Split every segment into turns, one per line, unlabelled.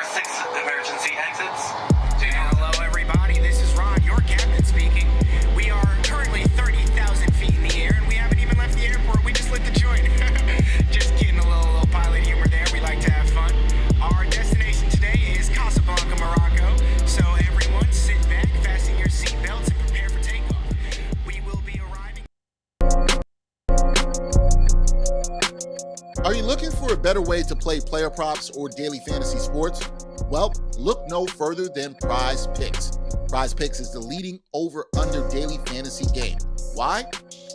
6 emergency exits.
Hello, everybody. This is Ron, your captain speaking. We are currently 30,000 feet in the air, and we haven't even left the airport. We just lit the joint. Just kidding, a little pilot humor there. We like to have fun. Our destination today is Casablanca, Morocco. So everyone, sit back, fasten your seatbelts, and prepare for takeoff. We will be arriving.
Are you looking for a better way to play player props or daily fantasy sports? Well, look no further than Prize Picks. Prize Picks is the leading over-under daily fantasy game. Why?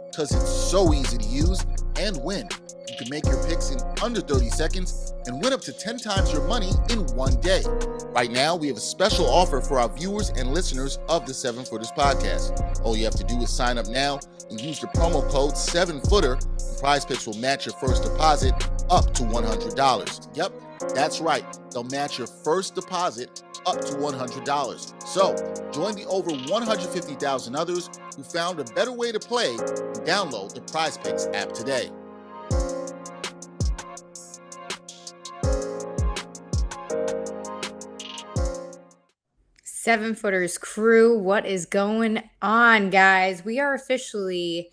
Because it's so easy to use and win. You can make your picks in under 30 seconds and win up to 10 times your money in one day. Right now, we have a special offer for our viewers and listeners of the 7-Footers podcast. All you have to do is sign up now and use the promo code 7Footer, and Prize Picks will match your first deposit up to $100. Yep, that's right. They'll match your first deposit up to $100. So, join the over 150,000 others who found a better way to play and download the Prize Picks app today.
Seven Footers crew, what is going on, guys? We are officially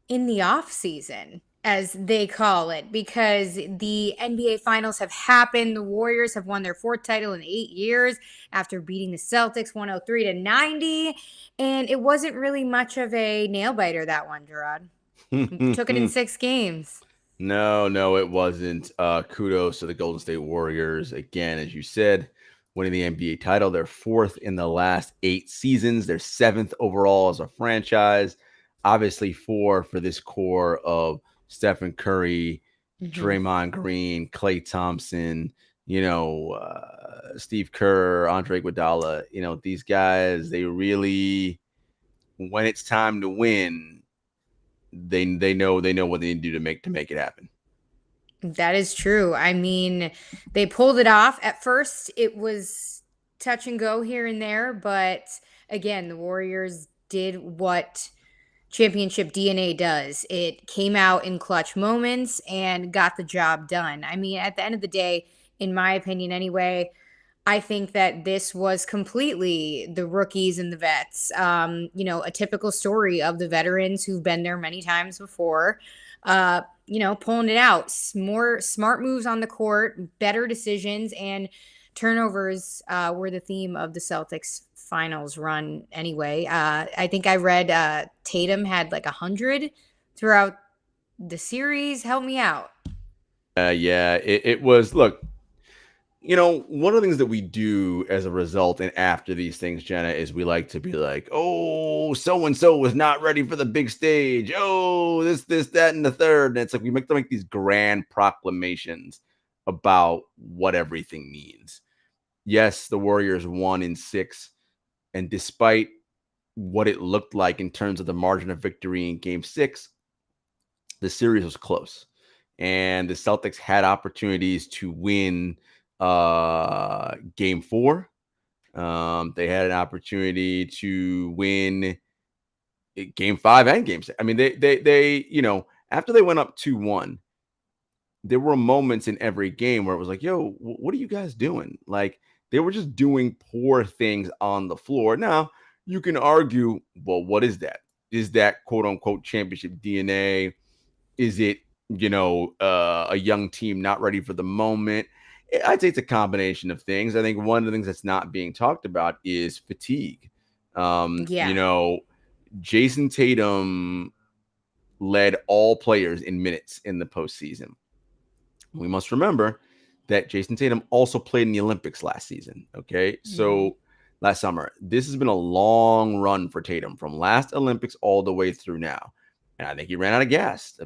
in the off season, as they call it, because the NBA Finals have happened. The Warriors have won their fourth title in 8 years after beating the Celtics 103-90, and it wasn't really much of a nail biter, that one, Jarod. Took it in 6 games.
No, it wasn't. Kudos to the Golden State Warriors. Again, as you said, winning the NBA title, their 4th in the last 8 seasons, their 7th overall as a franchise. Obviously 4 for this core of Stephen Curry, Draymond Green, Klay Thompson, Steve Kerr, Andre Iguodala. These guys, they really, when it's time to win, they know what they need to do to make it happen.
That is true. I mean, they pulled it off. At first, it was touch and go here and there, but again, the Warriors did what championship DNA does. It came out in clutch moments and got the job done. I mean, at the end of the day, in my opinion anyway, I think that this was completely the rookies and the vets. A typical story of the veterans who've been there many times before, pulling it out. More smart moves on the court, better decisions, and turnovers were the theme of the Celtics finals run anyway. I think I read Tatum had like 100 throughout the series. Help me out.
It was, look, one of the things that we do as a result and after these things, Jenna, is we like to be like, oh, so-and-so was not ready for the big stage. Oh, this, that, and the third. And it's like we make these grand proclamations about what everything means. Yes, the Warriors won in 6. And despite what it looked like in terms of the margin of victory in Game 6, the series was close. And the Celtics had opportunities to win Game 4. They had an opportunity to win Game 5 and Game 6. I mean, they after they went up 2-1, there were moments in every game where it was like, yo, what are you guys doing? Like, they were just doing poor things on the floor. Now, you can argue, well, what is that? Is that quote unquote championship DNA? Is it, a young team not ready for the moment? I'd say it's a combination of things. I think one of the things that's not being talked about is fatigue. Jason Tatum led all players in minutes in the postseason. We must remember that Jason Tatum also played in the Olympics last season. Okay. So last summer, this has been a long run for Tatum from last Olympics all the way through now. And I think he ran out of gas,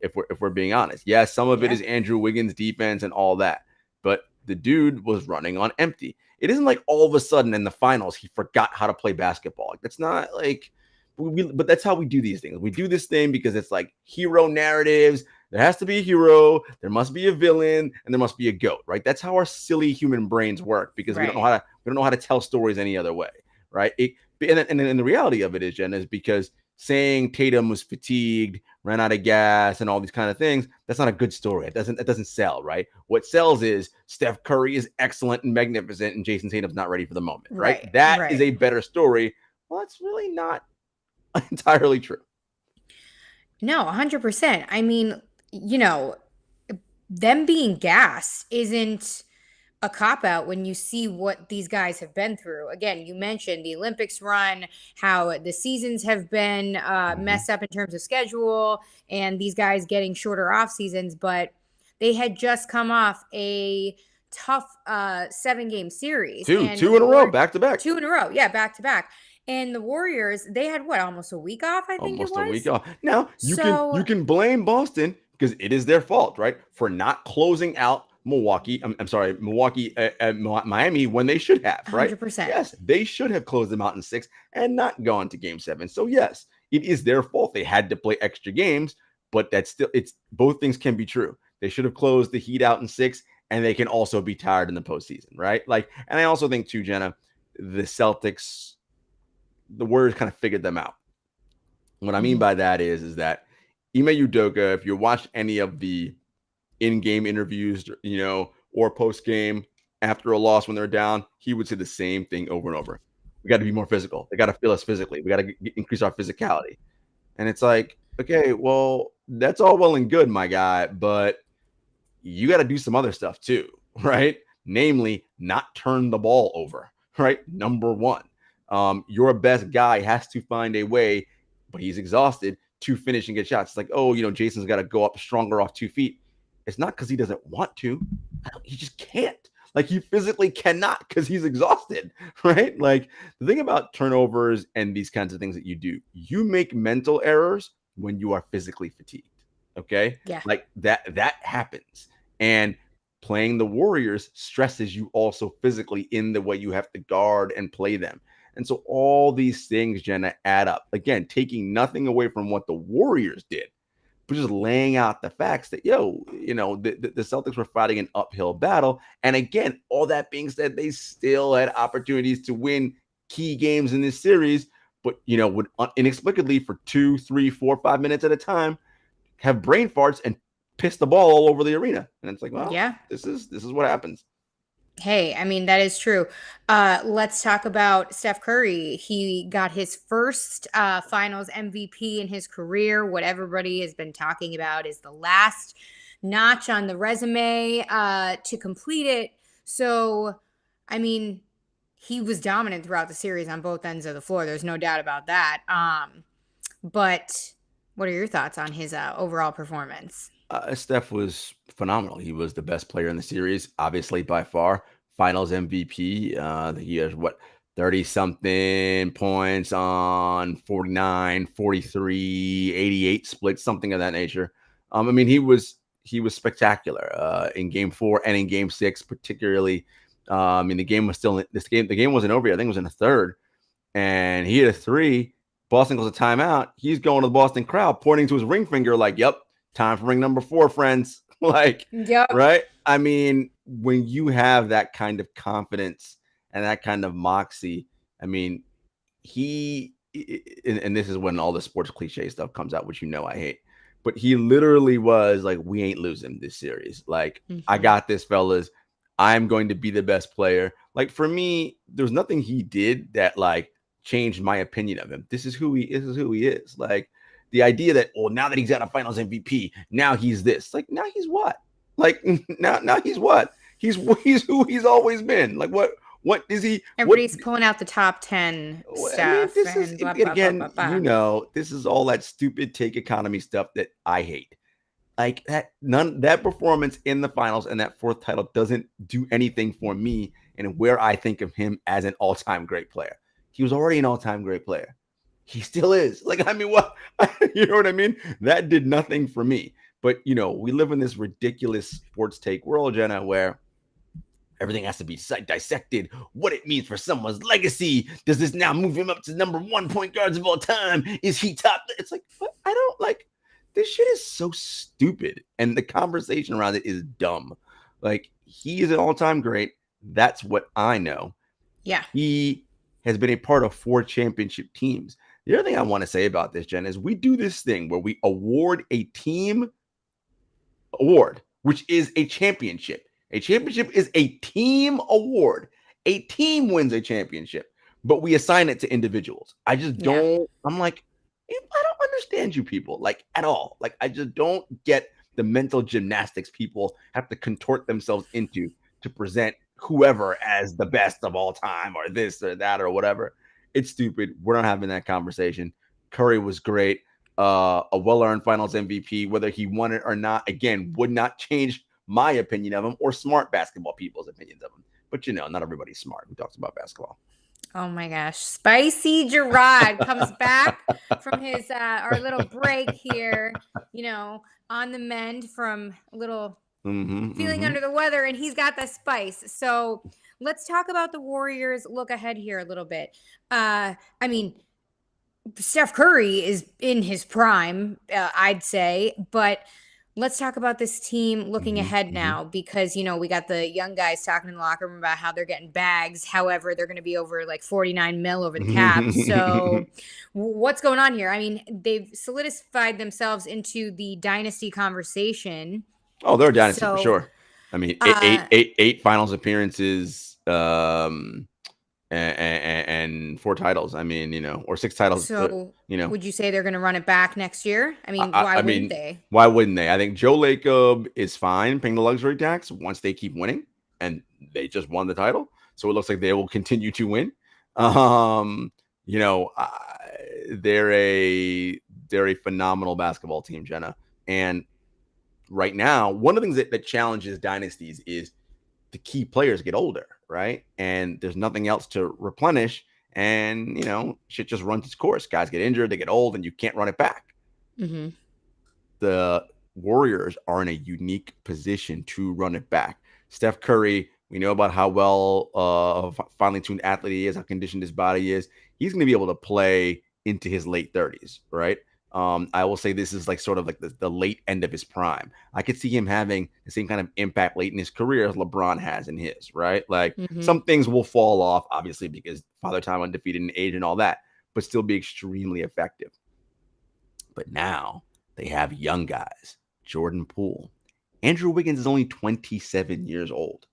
if we're being honest. Yeah, some of it is Andrew Wiggins' defense and all that, but the dude was running on empty. It isn't like all of a sudden in the finals he forgot how to play basketball. Like, that's not like, but that's how we do these things. We do this thing because it's like hero narratives. There has to be a hero, there must be a villain, and there must be a GOAT, right? That's how our silly human brains work, because we don't know how to tell stories any other way, right? And the reality of it is, Jen, is because saying Tatum was fatigued, ran out of gas, and all these kind of things, that's not a good story. It doesn't sell, right? What sells is Steph Curry is excellent and magnificent, and Jason Tatum's not ready for the moment, right? That is a better story. Well, that's really not entirely true.
No, 100%. I mean, them being gassed isn't a cop out when you see what these guys have been through. Again, you mentioned the Olympics run, how the seasons have been messed up in terms of schedule, and these guys getting shorter off seasons, but they had just come off a tough 7-game series.
Two in a row, back to back.
2 in a row. Yeah, back to back. And the Warriors, they had almost a week off, I think it was.
Almost a week off. Now, you can blame Boston because it is their fault, right? For not closing out Milwaukee, Miami when they should have, right?
100%.
Yes, they should have closed them out in 6 and not gone to game 7. So yes, it is their fault. They had to play extra games, but both things can be true. They should have closed the Heat out in 6, and they can also be tired in the postseason, right? And I also think too, Jenna, the Celtics, the Warriors kind of figured them out. What I mean by that is that Ime Udoka, if you watch any of the in-game interviews, or post-game after a loss when they're down, he would say the same thing over and over. We got to be more physical. They got to feel us physically. We got to increase our physicality. And it's like, okay, well, that's all well and good, my guy, but you got to do some other stuff too, right? Namely, not turn the ball over, right? Number one. Your best guy has to find a way, but he's exhausted, to finish and get shots. It's like, Jason's got to go up stronger off 2 feet. It's not because he doesn't want to. He just can't. He physically cannot because he's exhausted, right? The thing about turnovers and these kinds of things that you do, you make mental errors when you are physically fatigued, okay?
Yeah.
That happens. And playing the Warriors stresses you also physically in the way you have to guard and play them. And so all these things, Jenna, add up. Again, taking nothing away from what the Warriors did, but just laying out the facts that, the Celtics were fighting an uphill battle. And again, all that being said, they still had opportunities to win key games in this series, but, would inexplicably for 2, 3, 4, 5 minutes at a time have brain farts and piss the ball all over the arena. And it's like, well, yeah, this is what happens.
Hey, I mean, that is true. Let's talk about Steph Curry. He got his first finals MVP in his career. What everybody has been talking about is the last notch on the resume to complete it. So, I mean, he was dominant throughout the series on both ends of the floor. There's no doubt about that. But what are your thoughts on his overall performance?
Steph was phenomenal. He was the best player in the series, obviously by far. Finals MVP. He has 30-something points on 49, 43, 88 splits, something of that nature. I mean, he was spectacular in Game 4 and in Game 6, particularly. The game was still the game wasn't over yet. I think it was in the third, and he hit a 3. Boston goes a timeout. He's going to the Boston crowd, pointing to his ring finger, like, "Yep. Time for ring number 4, friends."
Yep.
Right? I mean, when you have that kind of confidence and that kind of moxie, I mean, and this is when all the sports cliche stuff comes out, which I hate, but he literally was like, we ain't losing this series. I got this, fellas. I'm going to be the best player. For me, there's nothing he did that changed my opinion of him. This is who he is. The idea that, now that he's got a finals MVP, now he's this. Now he's what? Now he's what? He's who he's always been. What is he?
Everybody's pulling out the top 10 stuff.
This is all that stupid take economy stuff that I hate. That performance in the finals and that 4th title doesn't do anything for me and where I think of him as an all-time great player. He was already an all-time great player. He still is. I mean, what? You know what I mean? That did nothing for me. But, we live in this ridiculous sports take world, Jenna, where everything has to be dissected. What it means for someone's legacy. Does this now move him up to number 1 point guards of all time? Is he top? It's what? I don't this shit is so stupid. And the conversation around it is dumb. He is an all-time great. That's what I know.
Yeah.
He has been a part of 4 championship teams. The other thing I want to say about this, Jen, is we do this thing where we award a team award, which is a championship. A championship is a team award. A team wins a championship, but we assign it to individuals. I just don't. I'm like, I don't understand you people like at all. Like, I just don't get the mental gymnastics people have to contort themselves into to present whoever as the best of all time or this or that or whatever. It's stupid. We're not having that conversation. Curry was great. A well-earned finals MVP, whether he won it or not, again, would not change my opinion of him or smart basketball people's opinions of him. But, not everybody's smart who talks about basketball.
Oh my gosh. Spicy Jarod comes back from his our little break here, on the mend from a little feeling under the weather, and he's got the spice. So let's talk about the Warriors. Look ahead here a little bit. Steph Curry is in his prime, I'd say, but let's talk about this team looking ahead now, because, we got the young guys talking in the locker room about how they're getting bags. However, they're going to be over like 49 mil over the cap. So what's going on here? I mean, they've solidified themselves into the dynasty conversation.
Oh, they're a dynasty for sure. I mean, eight finals appearances, and 4 titles. I mean, or 6 titles.
So, would you say they're going to run it back next year? I mean, wouldn't they?
Why wouldn't they? I think Joe Lacob is fine paying the luxury tax once they keep winning, and they just won the title, so it looks like they will continue to win. They're a phenomenal basketball team, Jenna, and right now, one of the things that challenges dynasties is the key players get older, right? And there's nothing else to replenish. And, shit just runs its course. Guys get injured, they get old, and you can't run it back. The Warriors are in a unique position to run it back. Steph Curry, we know about how well finely tuned athlete he is, how conditioned his body is. He's going to be able to play into his late 30s, right? I will say this is like sort of like the late end of his prime. I could see him having the same kind of impact late in his career as LeBron has in his, right? Like some things will fall off, obviously, because father time, undefeated in age and all that, but still be extremely effective. But now they have young guys, Jordan Poole. Andrew Wiggins is only 27 years old.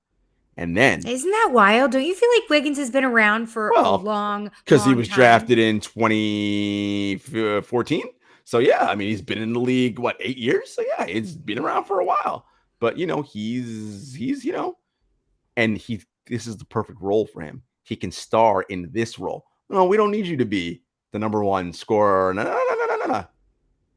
And then,
isn't that wild? Don't you feel like Wiggins has been around for a long
because he was
time?
Drafted in 2014. So, yeah, I mean, he's been in the league, 8 years? So, yeah, it's been around for a while. But, he's and this is the perfect role for him. He can star in this role. No, we don't need you to be the number one scorer.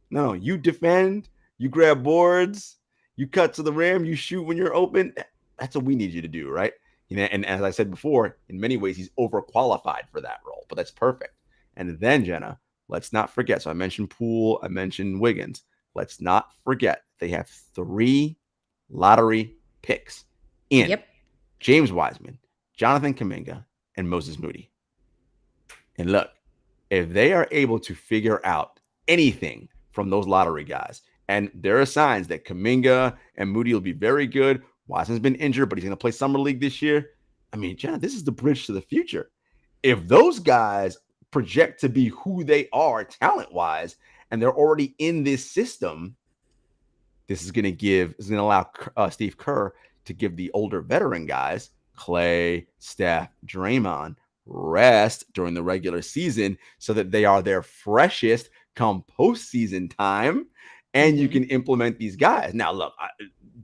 No, you defend, you grab boards, you cut to the rim, you shoot when you're open. That's what we need you to do, right? And as I said before, in many ways, he's overqualified for that role, but that's perfect. And then, Jenna, let's not forget. So I mentioned Poole, I mentioned Wiggins. Let's not forget they have 3 lottery picks in James Wiseman, Jonathan Kuminga, and Moses Moody. And look, if they are able to figure out anything from those lottery guys, and there are signs that Kuminga and Moody will be very good. Wiseman's been injured, but he's going to play summer league this year. I mean, Jenna, this is the bridge to the future. If those guys project to be who they are talent-wise, and they're already in this system, this is going to allow Steve Kerr to give the older veteran guys, Clay, Steph, Draymond, rest during the regular season so that they are their freshest come postseason time, and you can implement these guys. Now, look,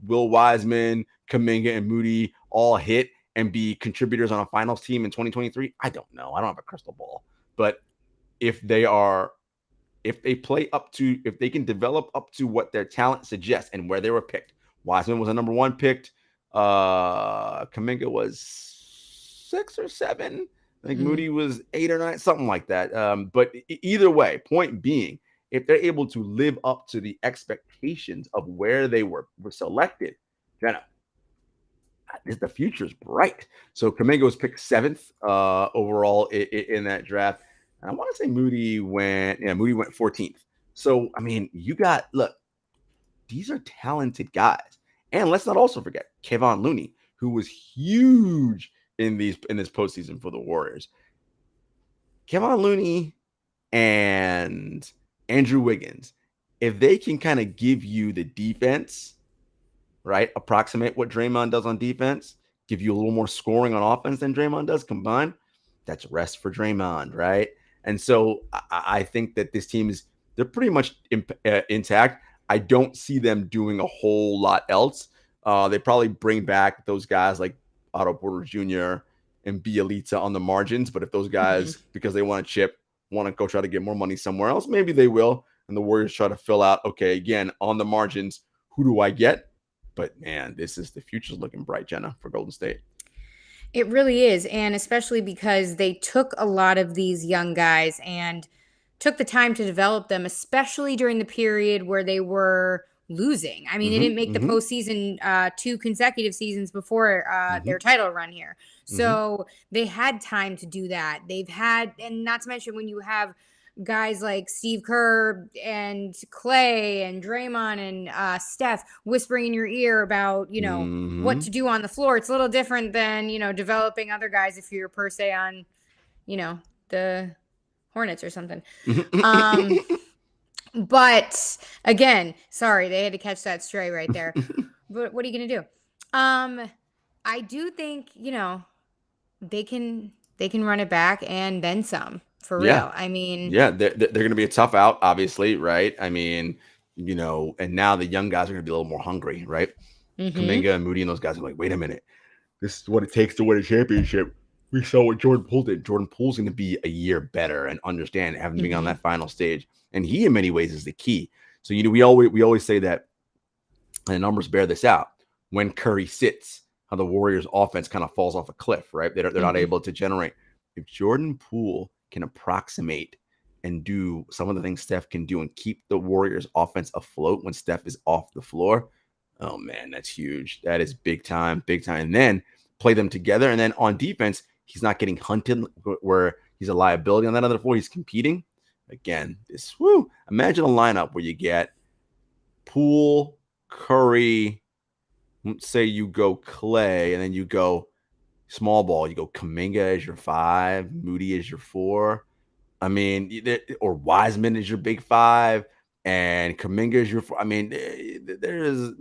will Wiseman, Kuminga, and Moody all hit and be contributors on a finals team in 2023? I don't know. I don't have a crystal ball. But if they can develop up to what their talent suggests and where they were picked. Wiseman was a number 1 picked. Kuminga was 6 or 7. I think Moody was 8 or 9, something like that. But either way, point being, if they're able to live up to the expectations of where they were selected, Jenna, the future's bright. So Kuminga was picked 7th overall in that draft. And I want to say Moody went 14th. So, I mean, these are talented guys. And let's not also forget Kevon Looney, who was huge in this postseason for the Warriors. Kevon Looney and Andrew Wiggins, if they can kind of give you the defense, right, approximate what Draymond does on defense, give you a little more scoring on offense than Draymond does combined, that's rest for Draymond, right? And so I think that this team they're pretty much intact. I don't see them doing a whole lot else. They probably bring back those guys like Otto Porter Jr. and Bielitsa on the margins. But if those guys, because they want to chip, want to go try to get more money somewhere else, maybe they will. And the Warriors try to fill out, okay, again, on the margins, who do I get? But man, the future's looking bright, Jenna, for Golden State.
It really is. And especially because they took a lot of these young guys and took the time to develop them, especially during the period where they were losing. I mean, they didn't make the postseason 2 consecutive seasons before their title run here. So they had time to do that. They've had, and not to mention when you have guys like Steve Kerr and Clay and Draymond and Steph whispering in your ear about, what to do on the floor. It's a little different than, developing other guys if you're per se on, the Hornets or something. But again, sorry, they had to catch that stray right there. But what are you going to do? I do think, they can run it back and then some. For real. I mean,
they're going to be a tough out, obviously, right? I mean, and now the young guys are going to be a little more hungry, right? Kuminga and Moody and those guys are like, wait a minute, this is what it takes to win a championship. We saw what Jordan Poole did. Jordan Poole's going to be a year better and understand having been on that final stage, and he, in many ways, is the key. So we always say that, and the numbers bear this out. When Curry sits, how the Warriors' offense kind of falls off a cliff, right? They're not able to generate. If Jordan Poole can approximate and do some of the things Steph can do and keep the Warriors offense afloat when Steph is off the floor, oh man, that's huge. That is big time. And then play them together. And then on defense, he's not getting hunted where he's a liability on that other floor. He's competing. Again, imagine a lineup where you get Poole, Curry, let's say you go Clay, and then you go small ball, you go Kuminga as your 5, Moody as your 4. I mean, or Wiseman is your big 5, and Kuminga is your 4. I mean, there's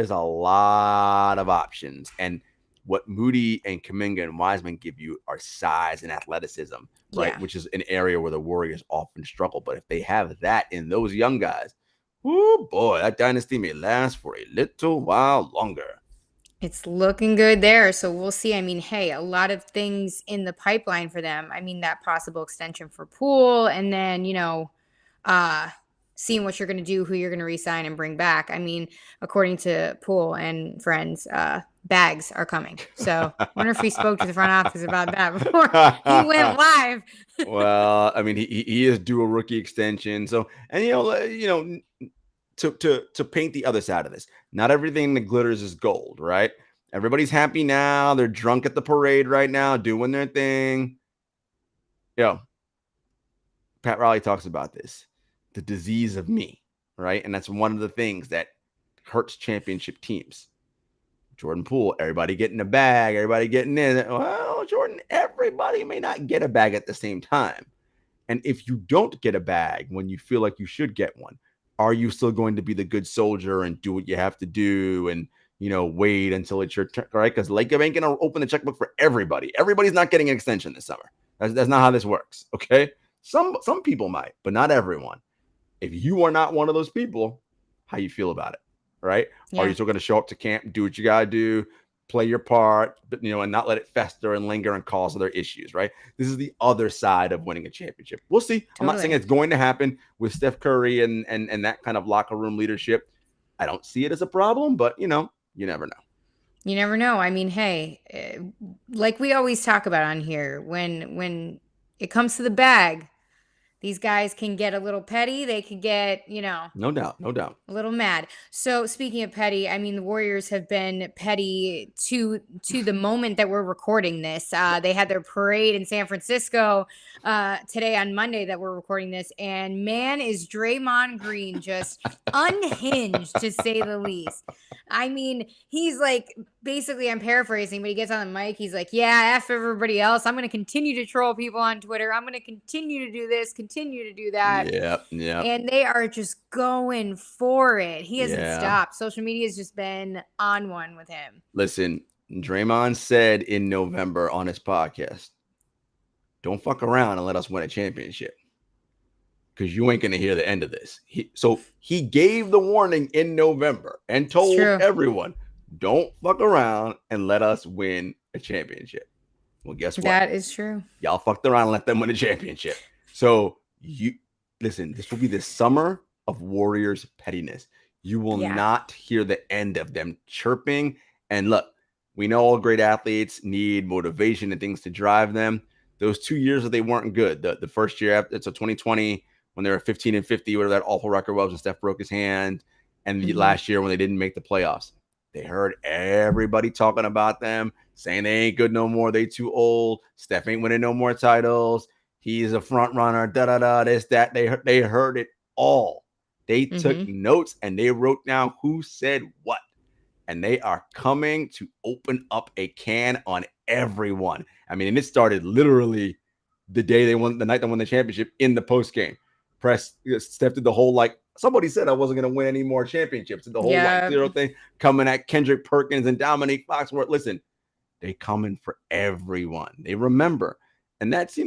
a lot of options, and what Moody and Kuminga and Wiseman give you are size and athleticism, right? Which is an area where the Warriors often struggle. But if they have that in those young guys, oh boy, that dynasty may last for a little while longer.
It's looking good there. So we'll see. I mean, hey, a lot of things in the pipeline for them. I mean, that possible extension for Poole, and then, seeing what you're going to do, who you're going to re-sign and bring back. I mean, according to Poole and friends, bags are coming. So I wonder if he spoke to the front office about that before he went live.
Well, I mean, he is due a rookie extension. So, and to paint the other side of this, not everything that glitters is gold, right? Everybody's happy now. They're drunk at the parade right now, doing their thing. Pat Riley talks about this, the disease of me, right? And that's one of the things that hurts championship teams. Jordan Poole, everybody getting a bag, everybody getting in. Well, Jordan, everybody may not get a bag at the same time. And if you don't get a bag when you feel like you should get one, are you still going to be the good soldier and do what you have to do and, wait until it's your turn, right? Because Laker ain't going to open the checkbook for everybody. Everybody's not getting an extension this summer. That's not how this works, okay? Some people might, but not everyone. If you are not one of those people, how you feel about it, right? Yeah. Are you still going to show up to camp, do what you got to do, play your part, but and not let it fester and linger and cause other issues, right? This is the other side of winning a championship. We'll see. Totally. I'm not saying it's going to happen with Steph Curry and that kind of locker room leadership. I don't see it as a problem, but you never know.
You never know. I mean, hey, like we always talk about on here, when it comes to the bag, These guys can get a little petty. They could get,
No doubt. No doubt.
a little mad. So speaking of petty, I mean the Warriors have been petty to the moment that we're recording this. They had their parade in San Francisco today on Monday that we're recording this, and man, is Draymond Green just unhinged to say the least. I mean, he's like, basically, I'm paraphrasing, but he gets on the mic. He's like, yeah, F everybody else. I'm going to continue to troll people on Twitter. I'm going to continue to do this, continue to do that.
Yeah.
And they are just going for it. He hasn't
Yeah.
stopped. Social media has just been on one with him.
Listen, Draymond said in November on his podcast, don't fuck around and let us win a championship, because you ain't going to hear the end of this. So he gave the warning in November and told everyone, don't fuck around and let us win a championship. Well, guess what?
That is true.
Y'all fucked around and let them win a championship. So listen, this will be the summer of Warriors pettiness. You will not hear the end of them chirping. And look, we know all great athletes need motivation and things to drive them. Those 2 years that they weren't good, the first year after, so 2020, when they were 15-50, whatever that awful record was, when Steph broke his hand, and the last year when they didn't make the playoffs, they heard everybody talking about them, saying they ain't good no more, they too old, Steph ain't winning no more titles, he's a front runner, this, that. They heard it all. They took notes and they wrote down who said what. And they are coming to open up a can on everyone. I mean, and it started literally the night they won the championship in the post game. Steph did the whole, somebody said I wasn't going to win any more championships. The whole zero thing, coming at Kendrick Perkins and Dominique Foxworth. Listen, they coming for everyone. They remember. And that's,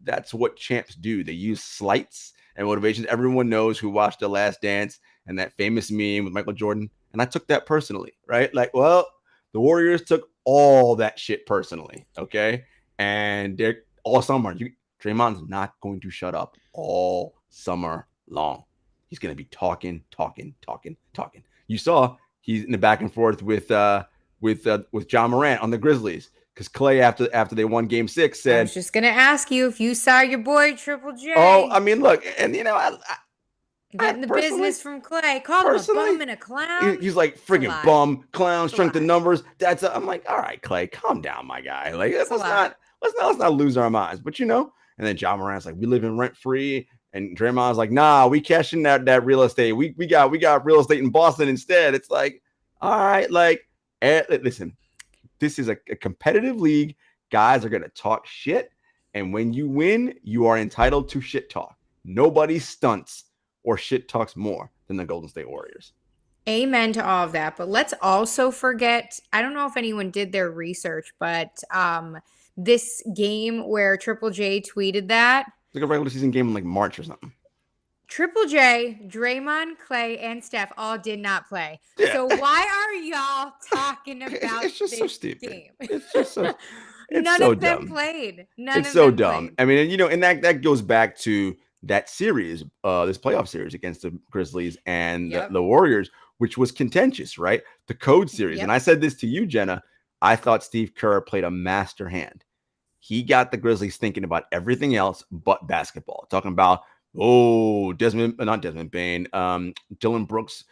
that's what champs do. They use slights and motivations. Everyone knows who watched The Last Dance and that famous meme with Michael Jordan. And I took that personally, right? The Warriors took all that shit personally, okay? And they're all summer. Draymond's not going to shut up all summer long. He's going to be talking. You saw he's in the back and forth with John Morant on the Grizzlies, because Clay, after they won Game 6, said,
I was just going to ask you if you saw your boy Triple J.
Oh, I mean, look, and
getting the business from Clay. Called him a bum and a clown.
He's like, friggin' bum, clown, strength in numbers. I'm like, all right, Clay, calm down, my guy. Let's not lose our minds. But and then John Morant's like, we live in rent free, and Draymond's like, nah, we cashing that real estate. We got real estate in Boston instead. It's like, all right, listen, this is a competitive league. Guys are gonna talk shit, and when you win, you are entitled to shit talk. Nobody stunts or shit talks more than the Golden State Warriors.
Amen to all of that. But let's also forget, I don't know if anyone did their research, but this game where Triple J tweeted that.
It's like a regular season game in March or something.
Triple J, Draymond, Clay, and Steph all did not play. Yeah. So why are y'all talking about
it's just
this
so stupid.
game?
It's just so
None of them played.
It's so dumb. I mean, and that goes back to that series, this playoff series against the Grizzlies and the Warriors, which was contentious, right? The code series. And I said this to you, Jenna. I thought Steve Kerr played a master hand. He got the Grizzlies thinking about everything else but basketball. Talking about, not Desmond Bain, Dylan Brooks,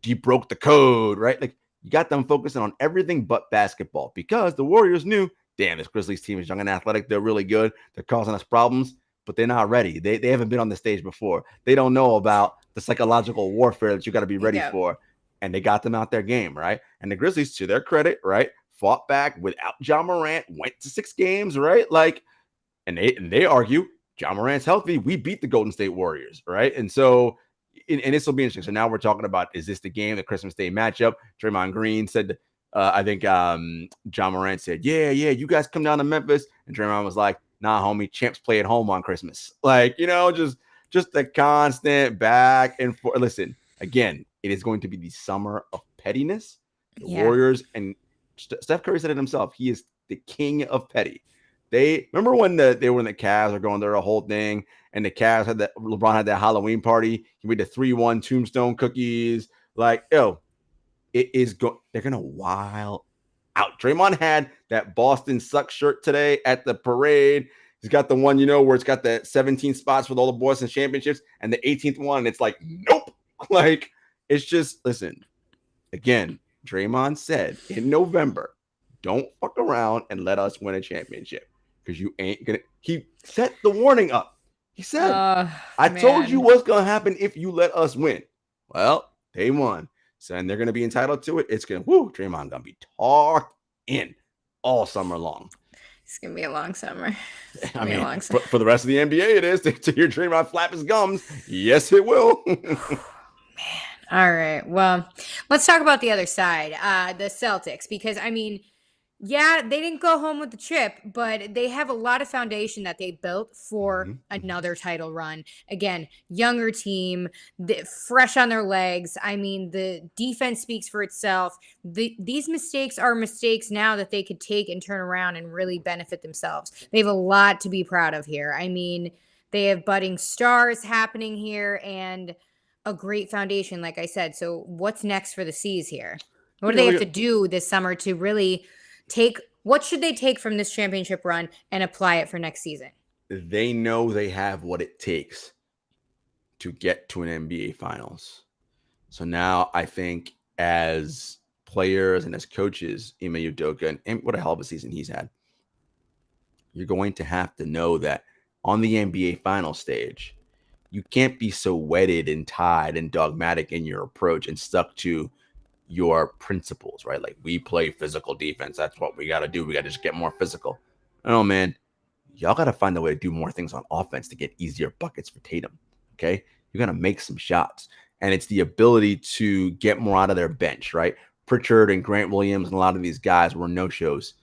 he broke the code, right? You got them focusing on everything but basketball, because the Warriors knew, damn, this Grizzlies team is young and athletic. They're really good. They're causing us problems, but they're not ready. They haven't been on the stage before. They don't know about the psychological warfare that you got to be ready for. And they got them out their game, right? And the Grizzlies, to their credit, right, fought back without John Morant, went to 6 games, right? And they argue, John Morant's healthy. We beat the Golden State Warriors, right? And so, and this will be interesting. So now we're talking about, is this the game, the Christmas Day matchup? Draymond Green said, I think John Morant said, yeah, you guys come down to Memphis. And Draymond was like, nah, homie, champs play at home on Christmas. Just the constant back and forth. Listen, again, it is going to be the summer of pettiness. The Warriors, and Steph Curry said it himself, he is the king of petty. They remember when they were in the Cavs are going through a whole thing, and the Cavs had LeBron had that Halloween party. He made the 3-1 tombstone cookies. They're gonna wild out. Draymond had that Boston suck shirt today at the parade. He's got the one, where it's got the 17 spots with all the Boston championships and the 18th one. And it's like, nope. Like, it's just, listen, again, Draymond said in November, don't fuck around and let us win a championship because you ain't going to. He set the warning up. He said, I told you what's going to happen if you let us win. Well, they won. So, and they're going to be entitled to it. It's going to, Draymond going to be talked in all summer long.
It's going to be a long summer.
I mean, for the rest of the NBA, it is to hear Draymond flap his gums. Yes, it will.
Man. All right. Well, let's talk about the other side, the Celtics, because, I mean, yeah, they didn't go home with the chip, but they have a lot of foundation that they built for another title run. Again, younger team, fresh on their legs. I mean, the defense speaks for itself. These mistakes are mistakes now that they could take and turn around and really benefit themselves. They have a lot to be proud of here. I mean, they have budding stars happening here and a great foundation, like I said. So what's next for the C's here? What do they have to do this summer to really what should they take from this championship run and apply it for next season?
They know they have what it takes to get to an NBA Finals. So now I think as players and as coaches, Ime Udoka, and what a hell of a season he's had, you're going to have to know that on the NBA Finals stage, you can't be so wedded and tied and dogmatic in your approach and stuck to your principles, right? Like, we play physical defense. That's what we got to do. We got to just get more physical. No, man, y'all got to find a way to do more things on offense to get easier buckets for Tatum. Okay. You got to make some shots, and it's the ability to get more out of their bench, right? Pritchard and Grant Williams and a lot of these guys were no-shows,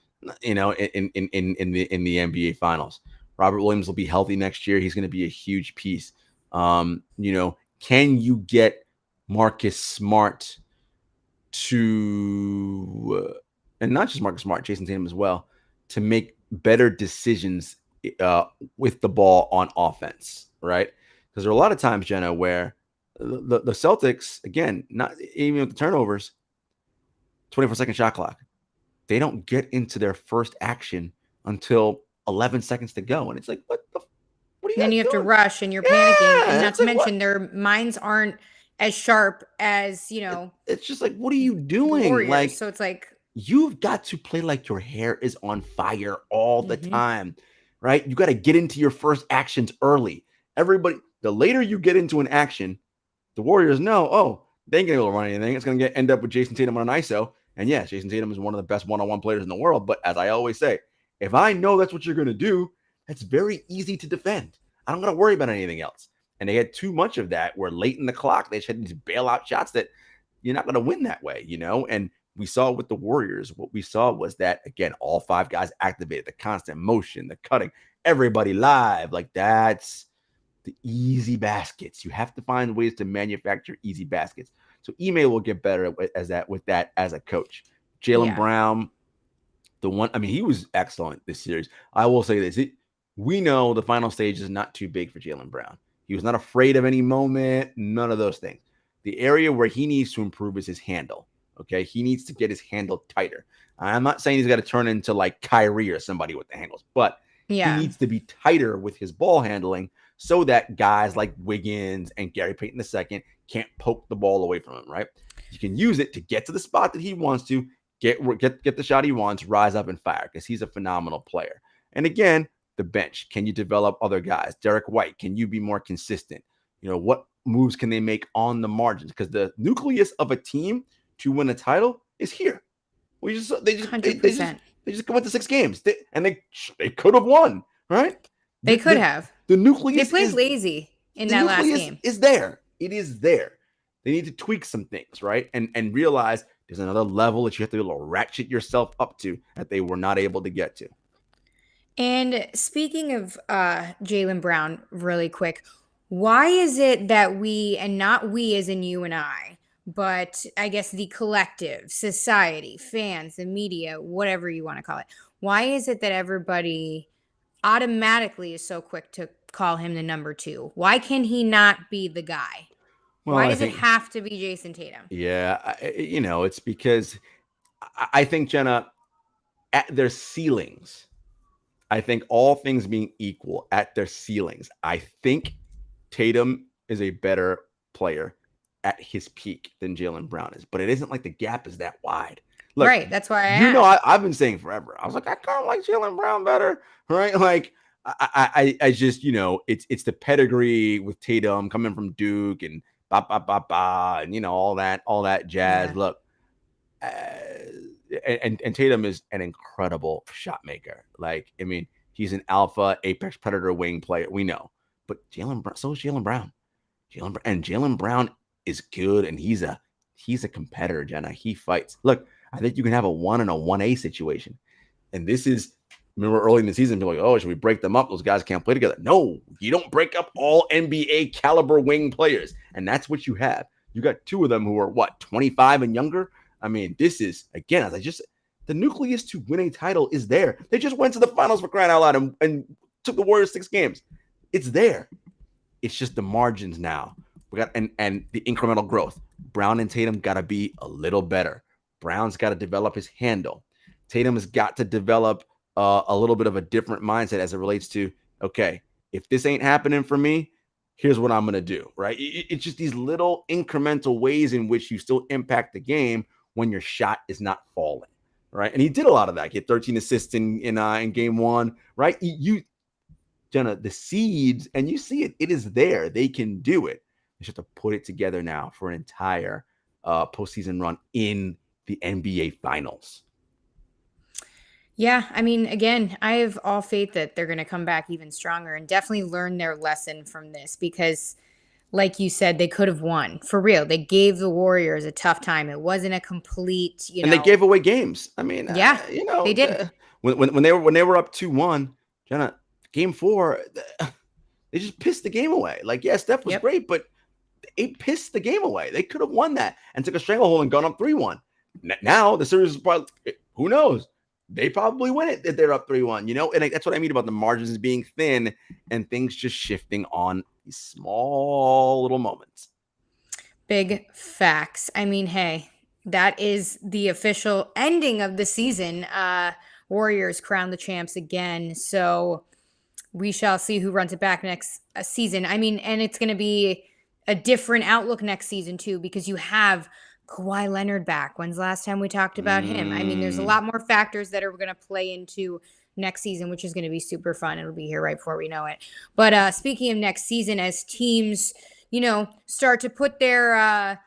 in the NBA Finals. Robert Williams will be healthy next year. He's going to be a huge piece. Can you get Marcus Smart to, and not just Marcus Smart, Jason Tatum as well, to make better decisions with the ball on offense, right? Because there are a lot of times, Jenna, where the Celtics, again, not even with the turnovers, 24-second shot clock, they don't get into their first action until 11 seconds to go. And it's like, what are you
Then you have
doing?
to rush and you're panicking. And not to mention their minds aren't as sharp as,
It's just like, what are you doing?
Warriors.
Like,
So it's like,
you've got to play like your hair is on fire all the time, right? You got to get into your first actions early. Everybody, the later you get into an action, the Warriors know, they ain't going to be able to run anything. It's going to end up with Jason Tatum on an ISO. And yes, Jason Tatum is one of the best one-on-one players in the world. But as I always say, if I know that's what you're going to do, that's very easy to defend. I don't got to worry about anything else. And they had too much of that where late in the clock, they just had these bailout shots that you're not going to win that way, And we saw with the Warriors, what we saw was that, again, all five guys activated, the constant motion, the cutting, everybody live. Like, that's the easy baskets. You have to find ways to manufacture easy baskets. So Ime will get better with that as a coach. Jaylen Brown, he was excellent this series. I will say this. We know the final stage is not too big for Jaylen Brown. He was not afraid of any moment, none of those things. The area where he needs to improve is his handle. Okay, he needs to get his handle tighter. I'm not saying he's got to turn into like Kyrie or somebody with the handles, but he needs to be tighter with his ball handling so that guys like Wiggins and Gary Payton II can't poke the ball away from him, right? You can use it to get to the spot that he wants to, get the shot he wants, rise up and fire, because he's a phenomenal player. And again, the bench. Can you develop other guys? Derek White, can you be more consistent? What moves can they make on the margins? Because the nucleus of a team to win a title is here. They just went to 6 games, they could have won, right?
They could have.
The nucleus.
They played lazy in that last game.
Is there? It is there. They need to tweak some things, right? And realize there's another level that you have to be able to ratchet yourself up to that they were not able to get to.
And speaking of Jaylen Brown, really quick, why is it that we, and not we as in you and I, but I guess the collective, society, fans, the media, whatever you want to call it, why is it that everybody automatically is so quick to call him the number 2? Why can he not be the guy? Well, why does it have to be Jason Tatum?
Yeah, it's because I think, Jenna, at their ceilings, I think all things being equal at their ceilings, I think Tatum is a better player at his peak than Jaylen Brown is. But it isn't like the gap is that wide. Look,
Right. That's why I asked.
I've been saying forever. I was like, I kind of like Jaylen Brown better, right? Like, I just, it's the pedigree with Tatum coming from Duke and and all that jazz.
Yeah.
Look, and Tatum is an incredible shot maker. Like, I mean, he's an alpha apex predator wing player. We know, but so is Jaylen Brown. Jaylen Brown is good, and he's a competitor, Jenna. He fights. Look, I think you can have a 1 and a 1A situation. And this is, remember early in the season, people like, oh, should we break them up? Those guys can't play together. No, you don't break up all NBA caliber wing players. And that's what you have. You got 2 of them who are 25 and younger. I mean, this is, again, the nucleus to win a title is there. They just went to the finals for crying out loud and took the Warriors 6 games. It's there. It's just the margins now. We got and the incremental growth. Brown and Tatum got to be a little better. Brown's got to develop his handle. Tatum has got to develop a little bit of a different mindset as it relates to, okay, if this ain't happening for me, here's what I'm going to do, right? It's just these little incremental ways in which you still impact the game when your shot is not falling, right? And he did a lot of that. He had 13 assists in game 1, right? Jenna, the seeds, and you see it, it is there. They can do it. They just have to put it together now for an entire postseason run in the NBA Finals.
Yeah, I mean, again, I have all faith that they're going to come back even stronger and definitely learn their lesson from this because, like you said, they could have won. For real, they gave the Warriors a tough time. It wasn't a complete,
and they gave away games. I mean,
yeah, they did.
When they were up 2-1, Jenna, game 4, they just pissed the game away. Like, yeah, Steph was great, but they pissed the game away. They could have won that and took a stranglehold and gone up 3-1. Now the series is probably, who knows? They probably win it if they're up 3-1, And that's what I mean about the margins being thin and things just shifting on these small little moments.
Big facts. I mean, hey, that is the official ending of the season. Warriors crown the champs again. So we shall see who runs it back next season. I mean, and it's going to be a different outlook next season too, because you have Kawhi Leonard back. When's the last time we talked about him? I mean, there's a lot more factors that are going to play into next season, which is going to be super fun. It'll be here right before we know it. But speaking of next season, as teams, start to put their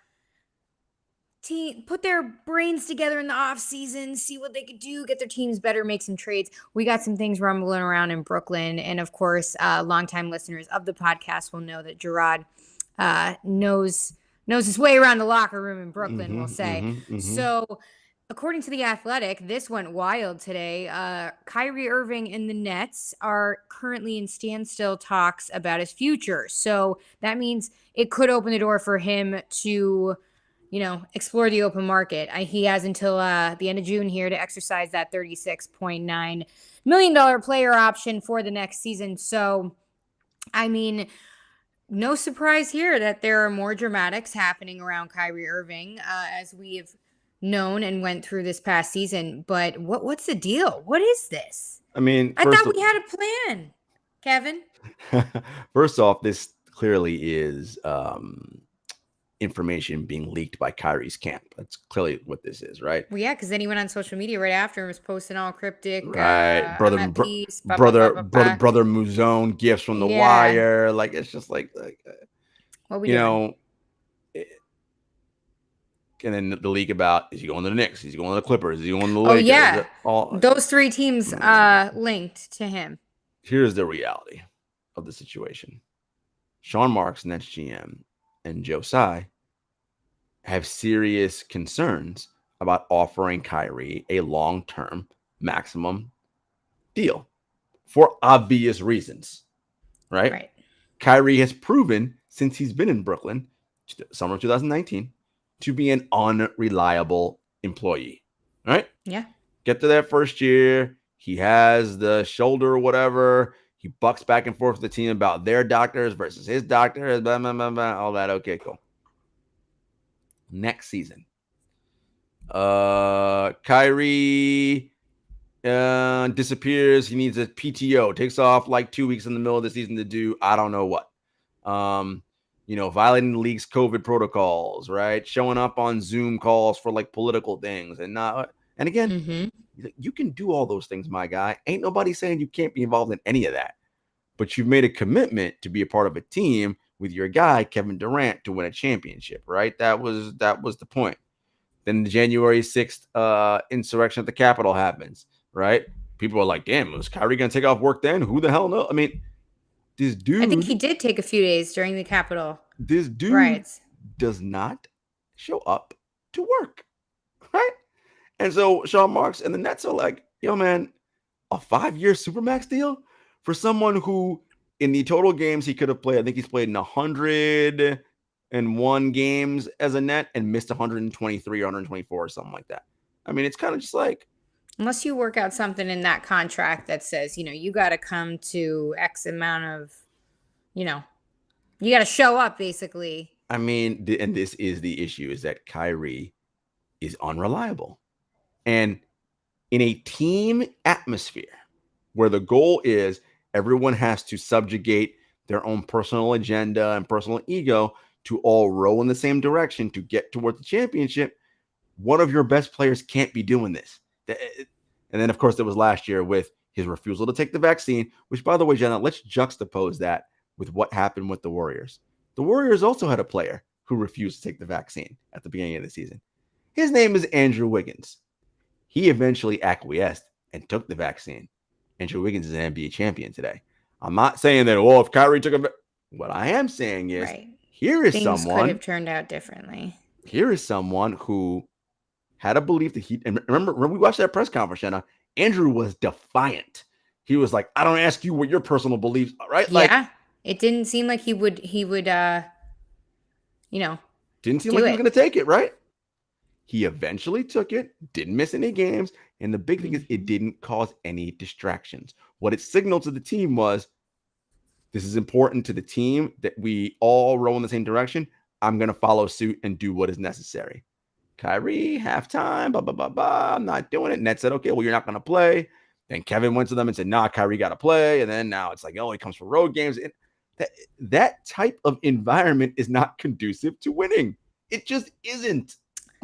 brains together in the off season, see what they could do, get their teams better, make some trades. We got some things rumbling around in Brooklyn. And of course, longtime listeners of the podcast will know that Jarod knows his way around the locker room in Brooklyn, we'll say. So according to The Athletic, this went wild today. Kyrie Irving and the Nets are currently in standstill talks about his future. So that means it could open the door for him to, explore the open market. He has until the end of June here to exercise that $36.9 million player option for the next season. So, I mean, no surprise here that there are more dramatics happening around Kyrie Irving, as we have known and went through this past season. But what's the deal? What is this?
I mean,
I thought we had a plan, Kevin.
First off, this clearly is information being leaked by Kyrie's camp. That's clearly what this is, right?
Well, yeah, because then he went on social media right after and was posting all cryptic,
right? Brother Muzone gifts from the wire. Like, it's just like
what we doing?
And then the leak about, is he going to the Knicks? Is he going to the Clippers? Is he going to the Lakers?
Oh yeah, those 3 teams linked to him.
Here's the reality of the situation: Sean Marks, Nets GM, and Joe Tsai have serious concerns about offering Kyrie a long-term maximum deal for obvious reasons, right? Kyrie has proven since he's been in Brooklyn, summer of 2019, to be an unreliable employee, right?
Yeah.
Get to that first year, he has the shoulder or whatever. He bucks back and forth with the team about their doctors versus his doctors, blah, blah, blah, blah, all that. Okay, cool. Next season, Kyrie disappears. He needs a PTO, takes off like 2 weeks in the middle of the season to do I don't know what. Violating the league's COVID protocols, right? Showing up on Zoom calls for like political things and again, you can do all those things, my guy. Ain't nobody saying you can't be involved in any of that. But you've made a commitment to be a part of a team with your guy, Kevin Durant, to win a championship, right? That was the point. Then the January 6th insurrection at the Capitol happens, right? People are like, damn, was Kyrie going to take off work then? Who the hell knows? I mean, this dude.
I think he did take a few days during the Capitol.
This dude
riots.
Does not show up to work, right? And so Sean Marks and the Nets are like, yo, man, a 5-year Supermax deal for someone who in the total games he could have played, I think he's played in 101 games as a Net and missed 123 or 124 or something like that. I mean, it's kind of just like.
Unless you work out something in that contract that says, you got to come to X amount of, you got to show up basically.
I mean, and this is the issue, is that Kyrie is unreliable. And in a team atmosphere where the goal is everyone has to subjugate their own personal agenda and personal ego to all row in the same direction to get towards the championship, one of your best players can't be doing this. And then, of course, there was last year with his refusal to take the vaccine, which, by the way, Jenna, let's juxtapose that with what happened with the Warriors. The Warriors also had a player who refused to take the vaccine at the beginning of the season. His name is Andrew Wiggins. He eventually acquiesced and took the vaccine. Andrew Wiggins is an NBA champion today. I'm not saying that, if Kyrie took what I am saying is, here is
Things
someone
could have turned out differently.
Here is someone who had a belief that and remember we watched that press conference, Jenna. Andrew was defiant. He was like, I don't ask you what your personal beliefs are, right?
Yeah. It didn't seem like he would, didn't seem like he was
going to take it, right? He eventually took it, didn't miss any games. And the big thing is it didn't cause any distractions. What it signaled to the team was, this is important to the team that we all row in the same direction. I'm going to follow suit and do what is necessary. Kyrie, halftime, blah, blah, blah, blah. I'm not doing it. Nets said, okay, well, you're not going to play. Then Kevin went to them and said, nah, Kyrie got to play. And then now it's like, he comes for road games. And that type of environment is not conducive to winning. It just isn't.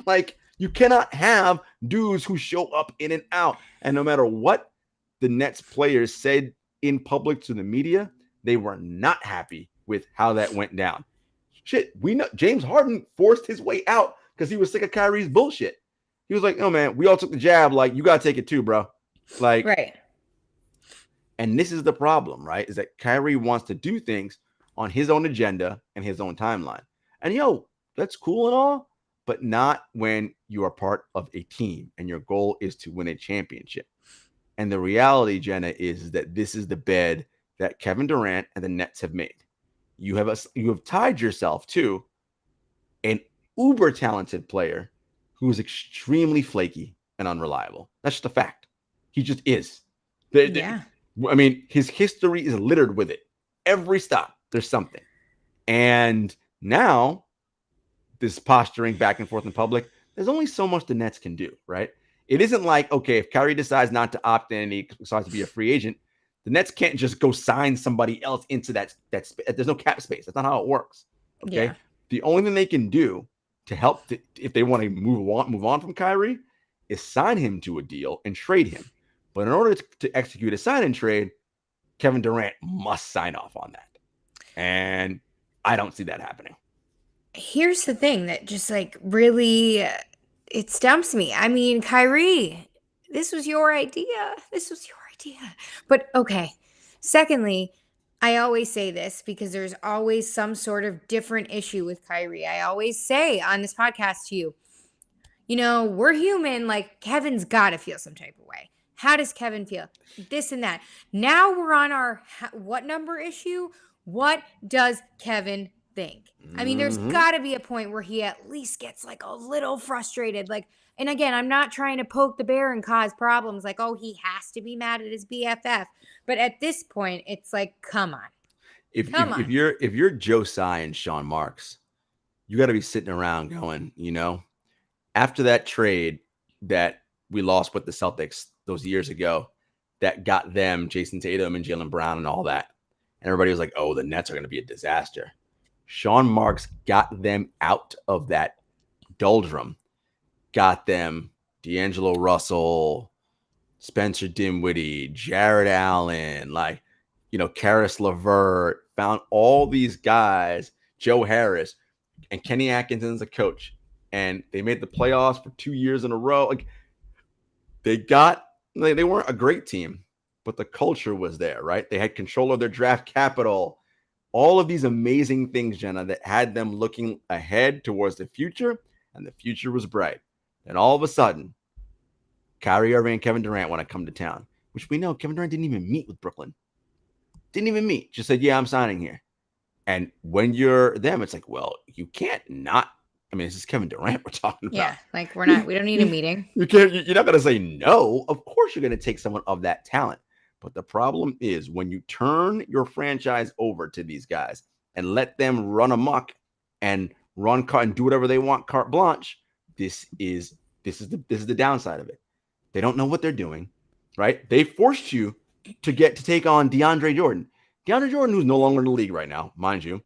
Like, you cannot have dudes who show up in and out. And no matter what the Nets players said in public to the media, they were not happy with how that went down. Shit, we know James Harden forced his way out because he was sick of Kyrie's bullshit. He was like, oh, man, we all took the jab. Like, you got to take it too, bro. Like,
right.
And this is the problem, right? Is that Kyrie wants to do things on his own agenda and his own timeline. And, that's cool and all, but not when you are part of a team and your goal is to win a championship. And the reality, Jenna, is that this is the bed that Kevin Durant and the Nets have made. You have tied yourself to an uber talented player who is extremely flaky and unreliable. That's just a fact. He just is.
Yeah.
I mean, his history is littered with it. Every stop, there's something. And now, this posturing back and forth in public, there's only so much the Nets can do, right? It isn't like, okay, if Kyrie decides not to opt in and he decides to be a free agent, the Nets can't just go sign somebody else into that space. There's no cap space. That's not how it works. Okay. Yeah. The only thing they can do to help if they want to move on from Kyrie is sign him to a deal and trade him. But in order to execute a sign and trade, Kevin Durant must sign off on that. And I don't see that happening.
Here's the thing that just really, it stumps me. I mean, Kyrie, this was your idea. But okay. Secondly, I always say this because there's always some sort of different issue with Kyrie. I always say on this podcast to you, we're human. Like, Kevin's got to feel some type of way. How does Kevin feel? This and that. Now we're on our what number issue? What does Kevin think? I mean, there's got to be a point where he at least gets a little frustrated. And again, I'm not trying to poke the bear and cause problems. he has to be mad at his BFF. But at this point, it's come on.
If you're Joe Tsai and Sean Marks, you got to be sitting around going, after that trade that we lost with the Celtics those years ago that got them Jason Tatum and Jaylen Brown and all that. And everybody was like, oh, the Nets are going to be a disaster. Sean Marks got them out of that doldrum, got them D'Angelo Russell, Spencer Dinwiddie, Jarrett Allen, Karis LeVert, found all these guys, Joe Harris, and Kenny Atkinson's a coach. And they made the playoffs for 2 years in a row. They weren't a great team, but the culture was there, right? They had control of their draft capital. All of these amazing things, Jenna, that had them looking ahead towards the future, and the future was bright. And all of a sudden, Kyrie Irving and Kevin Durant want to come to town, which we know Kevin Durant didn't even meet with Brooklyn. Didn't even meet. Just said, yeah, I'm signing here. And when you're them, it's like, well, you can't not. I mean, this is Kevin Durant we're talking about.
Yeah, we don't need a meeting.
You're not going to say no. Of course you're going to take someone of that talent. But the problem is when you turn your franchise over to these guys and let them run amok and run and do whatever they want, carte blanche, this is the downside of it. They don't know what they're doing, right? They forced you to take on DeAndre Jordan. DeAndre Jordan, who's no longer in the league right now, mind you.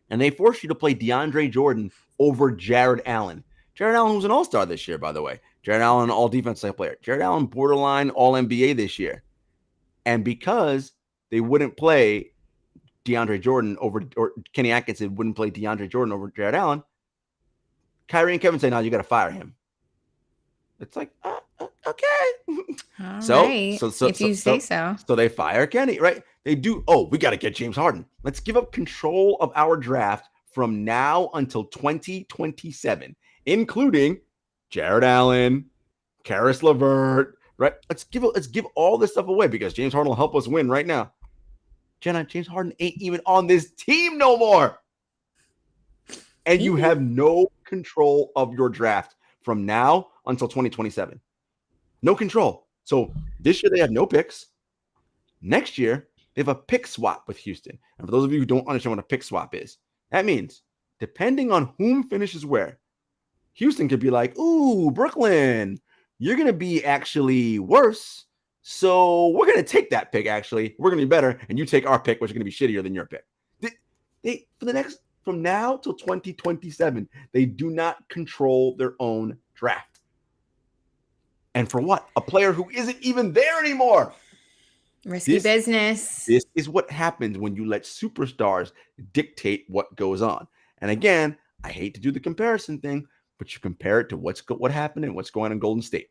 And they forced you to play DeAndre Jordan over Jarrett Allen. Jarrett Allen was an all-star this year, by the way. Jarrett Allen, all-defensive player. Jarrett Allen, borderline all-NBA this year. And because they wouldn't play DeAndre Jordan or Kenny Atkinson wouldn't play DeAndre Jordan over Jarrett Allen, Kyrie and Kevin say, no, you got to fire him. It's like, okay. So if you say so. So they fire Kenny, right? They do. Oh, we got to get James Harden. Let's give up control of our draft from now until 2027, including Jarrett Allen, Karis LeVert, right? Let's give all this stuff away because James Harden will help us win right now. Jenna, James Harden ain't even on this team no more. And you have no control of your draft from now until 2027. No control. So this year they have no picks. Next year, they have a pick swap with Houston. And for those of you who don't understand what a pick swap is, that means depending on whom finishes where, Houston could be like, ooh, Brooklyn, you're going to be actually worse. So we're going to take that pick, actually. We're going to be better. And you take our pick, which is going to be shittier than your pick. From now till 2027, they do not control their own draft. And for what? A player who isn't even there anymore.
Risky business.
This is what happens when you let superstars dictate what goes on. And again, I hate to do the comparison thing, but you compare it to what happened and what's going on in Golden State.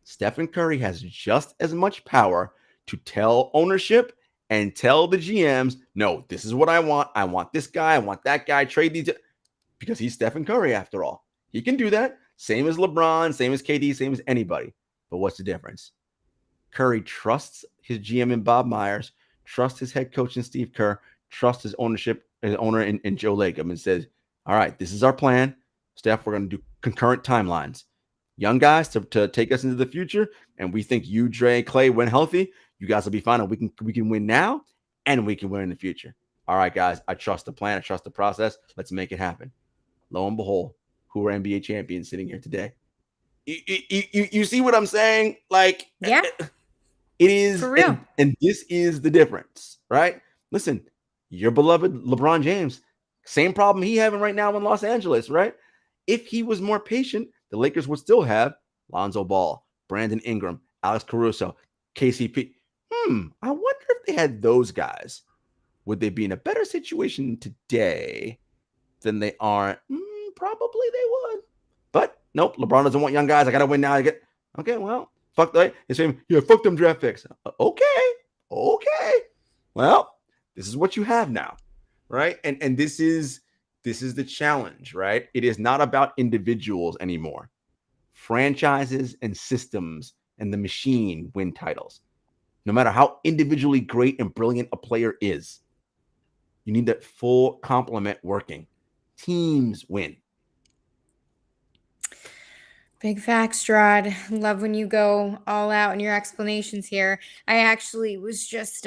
Stephen Curry has just as much power to tell ownership and tell the GMs, no, this is what I want. I want this guy. I want that guy. Trade these. Because he's Stephen Curry, after all. He can do that. Same as LeBron, same as KD, same as anybody. But what's the difference? Curry trusts his GM in Bob Myers, trusts his head coach in Steve Kerr, trusts his owner in Joe Lacob, and says, all right, this is our plan. Steph, we're going to do concurrent timelines. Young guys to take us into the future, and we think you, Dre, Clay, when healthy, you guys will be fine, and we can win now, and we can win in the future. All right, guys, I trust the plan. I trust the process. Let's make it happen. Lo and behold, who are NBA champions sitting here today? You see what I'm saying? Like,
yeah,
it is
for real.
And this is the difference, right? Listen, your beloved LeBron James, same problem he having right now in Los Angeles, right? If he was more patient, the Lakers would still have Lonzo Ball, Brandon Ingram, Alex Caruso, KCP. I wonder if they had those guys, would they be in a better situation today than they are? Probably they would. But nope, LeBron doesn't want young guys. I got to win now. Okay, well, fuck that. He's saying, yeah, fuck them draft picks. Okay. Well, this is what you have now, right? And this is the challenge, right? It is not about individuals anymore. Franchises and systems and the machine win titles. No matter how individually great and brilliant a player is, you need that full complement working. Teams win.
Big facts, Strad. Love when you go all out in your explanations here. I actually was just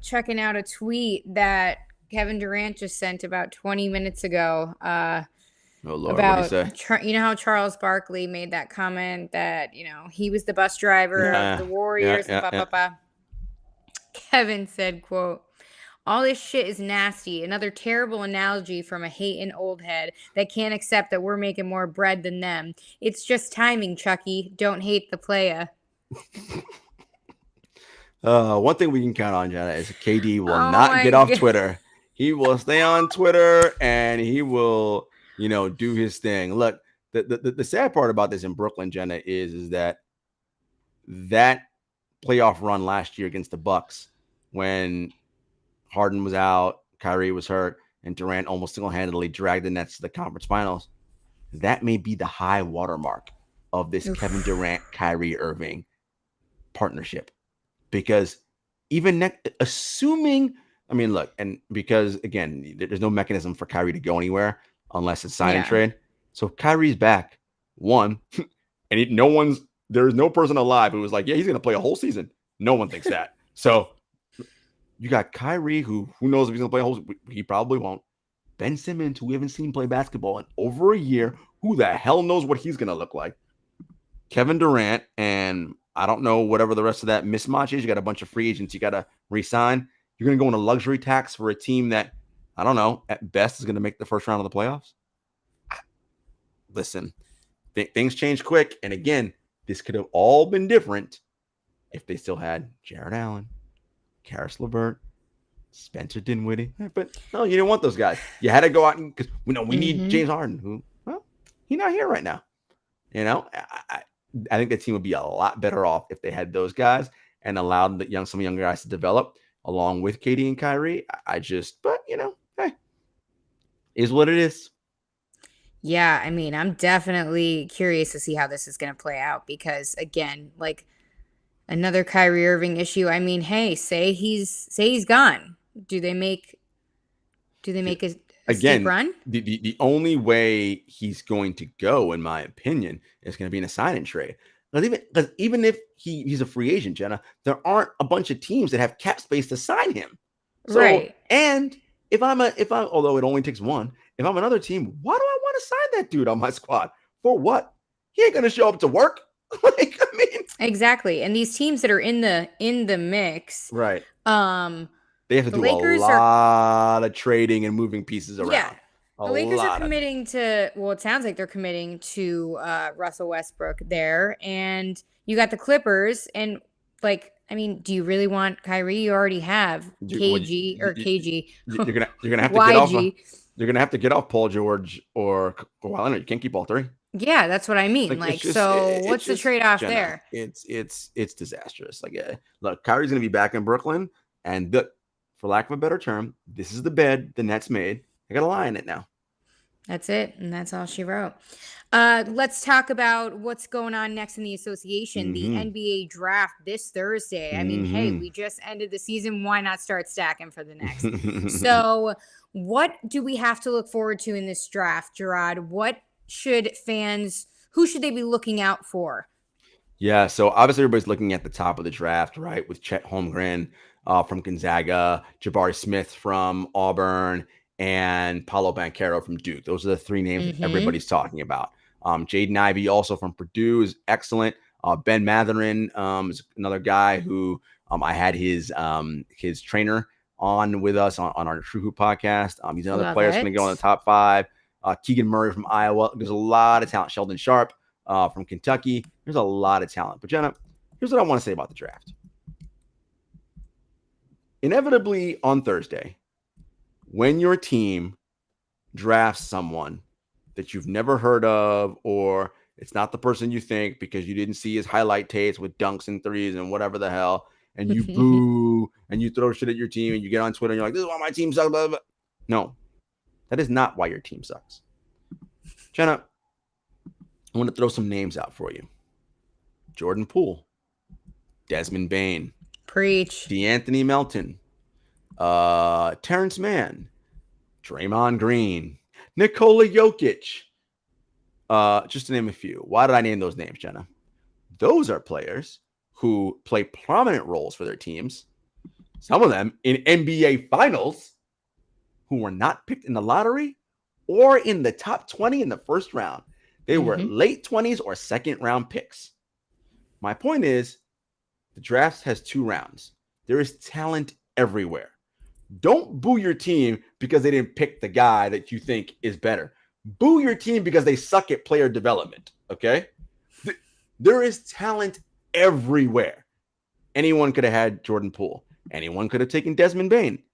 checking out a tweet that Kevin Durant just sent about 20 minutes ago.
Oh Lord, what do you say?
You know how Charles Barkley made that comment that, he was the bus driver of the Warriors and blah, blah, blah. Kevin said, quote, "All this shit is nasty. Another terrible analogy from a hating old head that can't accept that we're making more bread than them. It's just timing, Chucky. Don't hate the playa."
One thing we can count on, Jenna, is KD will
Oh
not
my
get off
God.
Twitter. He will stay on Twitter and he will, do his thing. Look, the sad part about this in Brooklyn, Jenna, is that playoff run last year against the Bucks when Harden was out, Kyrie was hurt, and Durant almost single-handedly dragged the Nets to the conference finals. That may be the high watermark of this Kevin Durant, Kyrie Irving partnership. Because even assuming, look, and because, again, there's no mechanism for Kyrie to go anywhere unless it's sign and trade. So if Kyrie's back, one, and there's no person alive who was like, yeah, he's going to play a whole season. No one thinks that. So you got Kyrie, who knows if he's going to play a whole season. He probably won't. Ben Simmons, who we haven't seen play basketball in over a year. Who the hell knows what he's going to look like? Kevin Durant, and I don't know whatever the rest of that mismatch is. You got a bunch of free agents you got to re-sign. You're going to go on a luxury tax for a team that, I don't know, at best is going to make the first round of the playoffs. Listen, things change quick. And again, this could have all been different if they still had Jarrett Allen, Karis LeVert, Spencer Dinwiddie. But no, you didn't want those guys. You had to go out and, because we need James Harden, who, well, he's not here right now. I think the team would be a lot better off if they had those guys and allowed some younger guys to develop along with KD and Kyrie. But hey, is what it is.
Yeah, I'm definitely curious to see how this is going to play out because, again, like another Kyrie Irving issue. Hey, say he's gone. Do they make a steep run?
The only way he's going to go, in my opinion, is going to be in a sign and trade. Because even if he's a free agent, Jenna, there aren't a bunch of teams that have cap space to sign him. So,
right.
And if I'm although it only takes one, if I'm another team, why do I want to sign that dude on my squad? For what? He ain't going to show up to work.
Exactly. And these teams that are in the mix,
right? They have to do
Lakers
a lot of trading and moving pieces around.
Yeah. The Lakers are committing to, it sounds like they're committing to Russell Westbrook there. And you got the Clippers. And, do you really want Kyrie? You already have KG.
You're gonna have to get off. You're gonna have to get off Paul George or Kawhi Leonard. You can't keep all three.
Yeah, that's what I mean. What's the trade-off there?
It's disastrous. Look, Kyrie's gonna be back in Brooklyn, and for lack of a better term, this is the bed the Nets made. I got a lie in it now.
That's it, and that's all she wrote. Let's talk about what's going on next in the association. The NBA draft this Thursday. Hey, we just ended the season. Why not start stacking for the next? So what do we have to look forward to in this draft, Jarod? Who should they be looking out for?
Yeah, so obviously everybody's looking at the top of the draft, right? With Chet Holmgren from Gonzaga, Jabari Smith from Auburn, and Paolo Banchero from Duke. Those are the three names that everybody's talking about. Jaden Ivey, also from Purdue, is excellent. Ben Mathurin is another guy who I had his trainer on with us on our True Hoop podcast. He's another player that's going to go in the top 5. Keegan Murray from Iowa. There's a lot of talent. Sheldon Sharp from Kentucky. There's a lot of talent. But Jenna, here's what I want to say about the draft. Inevitably on Thursday, when your team drafts someone that you've never heard of, or it's not the person you think because you didn't see his highlight tapes with dunks and threes and whatever the hell, and you boo and you throw shit at your team and you get on Twitter and you're like, this is why my team sucks, blah, blah, blah. No, that is not why your team sucks. Jenna, I want to throw some names out for you. Jordan Poole, Desmond Bane,
Preach,
DeAnthony Melton, Terrence Mann, Draymond Green, Nikola Jokic, just to name a few. Why did I name those names, Jenna? Those are players who play prominent roles for their teams, some of them in NBA finals, who were not picked in the lottery or in the top 20 in the first round. They were
Mhm.
late 20s or second round picks. My point is, the draft has 2 rounds. There is talent everywhere. Don't boo your team because they didn't pick the guy that you think is better. Boo your team because they suck at player development, okay? There is talent everywhere. Anyone could have had Jordan Poole. Anyone could have taken Desmond Bane.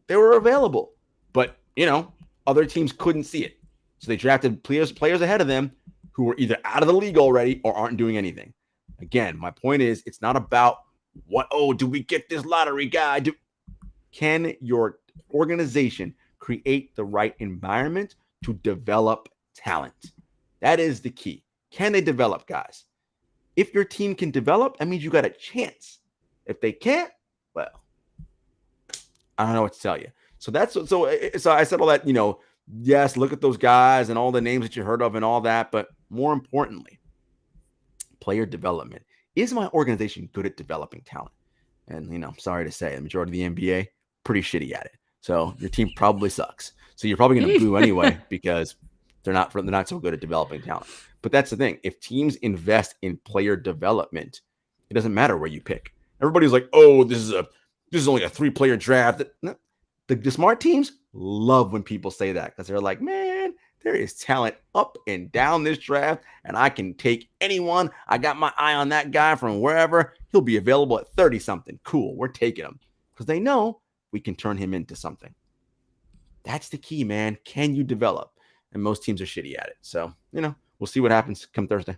They were available. But, other teams couldn't see it. So they drafted players ahead of them who were either out of the league already or aren't doing anything. Again, my point is, it's not about do we get this lottery guy? Can your organization create the right environment to develop talent? That is the key. Can they develop guys? If your team can develop, that means you got a chance. If they can't, well, I don't know what to tell you. So I said all that, yes, look at those guys and all the names that you heard of and all that. But more importantly, player development. Is my organization good at developing talent? And, sorry to say, the majority of the NBA, pretty shitty at it. So your team probably sucks. So you're probably going to boo anyway because they're not so good at developing talent. But that's the thing. If teams invest in player development, it doesn't matter where you pick. Everybody's like, oh, this is only a 3-player draft. The smart teams love when people say that because they're like, man, there is talent up and down this draft, and I can take anyone. I got my eye on that guy from wherever. He'll be available at 30-something. Cool, we're taking him because they know we can turn him into something. That's the key, man. Can you develop? And most teams are shitty at it. So, we'll see what happens come Thursday.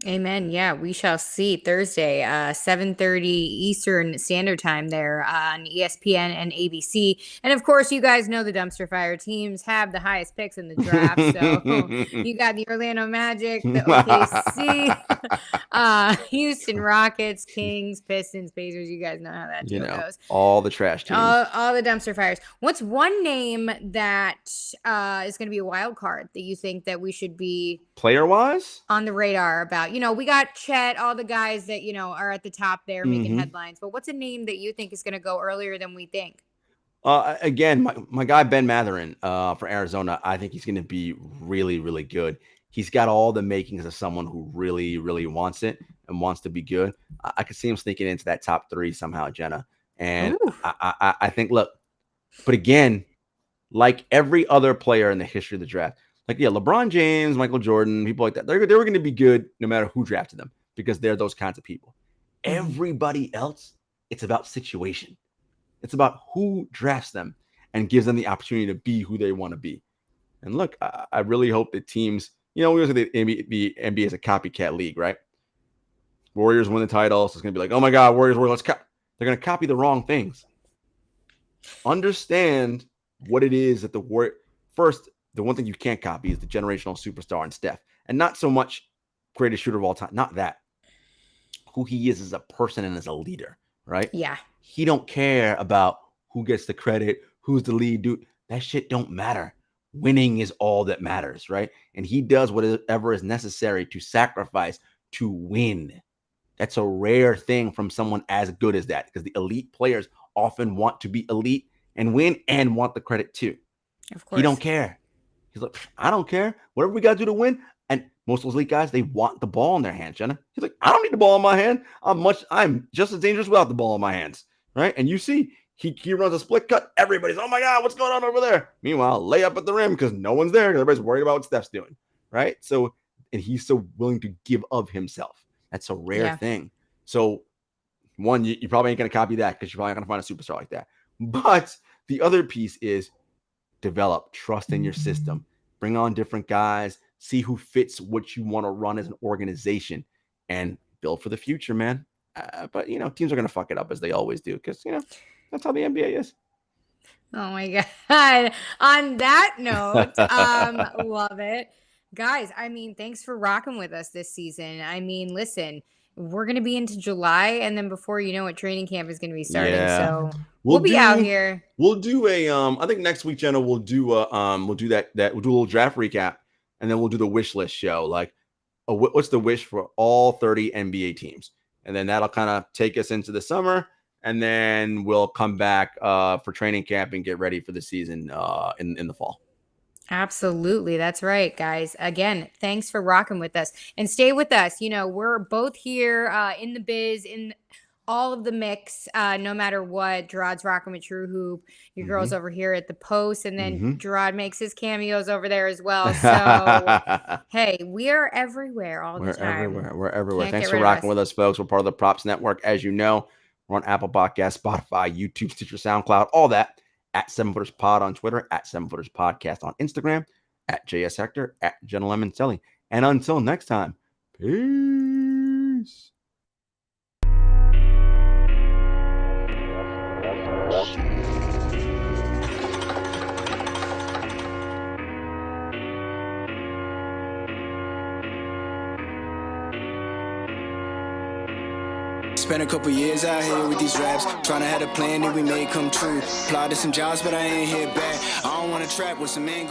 Amen. Yeah, we shall see Thursday, 7:30 Eastern Standard Time there on ESPN and ABC. And of course, you guys know the dumpster fire teams have the highest picks in the draft. So you got the Orlando Magic, the OKC, Houston Rockets, Kings, Pistons, Pacers. You guys know how that deal goes.
All the trash teams.
All the dumpster fires. What's one name that is going to be a wild card that you think that we should be
player-wise
on the radar about? We got Chet, all the guys that, are at the top there making headlines. But what's a name that you think is going to go earlier than we think?
Again, my guy, Ben Mathurin for Arizona, I think he's going to be really, really good. He's got all the makings of someone who really, really wants it and wants to be good. I could see him sneaking into that top 3 somehow, Jenna. And I think, look, but again, like every other player in the history of the draft, LeBron James, Michael Jordan, people like that, they were going to be good no matter who drafted them because they're those kinds of people. Everybody else, it's about situation. It's about who drafts them and gives them the opportunity to be who they want to be. And look, I really hope that teams, we always say the NBA is a copycat league, right? Warriors win the title, so it's going to be like, oh my God, Warriors, they're going to copy the wrong things. Understand what it is that first, the one thing you can't copy is the generational superstar in Steph. And not so much greatest shooter of all time. Not that. Who he is as a person and as a leader, right?
Yeah.
He don't care about who gets the credit, who's the lead dude. That shit don't matter. Winning is all that matters, right? And he does whatever is necessary to sacrifice to win. That's a rare thing from someone as good as that because the elite players often want to be elite and win and want the credit too.
Of course.
He don't care. He's like, I don't care. Whatever we got to do to win. And most of those elite guys, they want the ball in their hands, Jenna. He's like, I don't need the ball in my hand. I'm just as dangerous without the ball in my hands, right? And you see, he runs a split cut. Everybody's, oh my God, what's going on over there? Meanwhile, lay up at the rim because no one's there because everybody's worried about what Steph's doing, right? So, and he's so willing to give of himself. That's a rare thing. So, one, you probably ain't going to copy that because you're probably not going to find a superstar like that. But the other piece is develop, trust in your system, bring on different guys, see who fits what you want to run as an organization, and build for the future, man. But, teams are going to fuck it up as they always do because, that's how the NBA is.
Oh, my God. On that note, love it. Guys, thanks for rocking with us this season. Listen, we're going to be into July, and then before you know it, training camp is going to be starting.
Yeah.
So we'll be out here.
We'll do I think next week, Jenna, we'll do we'll do a little draft recap, and then we'll do the wish list show. Like, what's the wish for all 30 NBA teams? And then that'll kind of take us into the summer, and then we'll come back for training camp and get ready for the season in the fall.
Absolutely. That's right, guys. Again, thanks for rocking with us and stay with us. We're both here in the biz, in all of the mix, no matter what. Gerard's rocking with True Hoop. Your girl's over here at the post, and then Gerard makes his cameos over there as well. So, hey, we are everywhere all the time.
Everywhere. We're everywhere.
Can't
Thanks
get
for
rid of
rocking
us.
with us, folks. We're part of the Props Network. As you know, we're on Apple Podcasts, Spotify, YouTube, Stitcher, SoundCloud, all that. At 7footers Pod on Twitter, at 7footers Podcast on Instagram, at JS Hector, at Jenna Lemoncelli. And until next time, peace.
Spent a couple years out here with these raps, trying to have a plan that we made come true. Applied to some jobs, but I ain't hit back. I don't want to trap with some man going.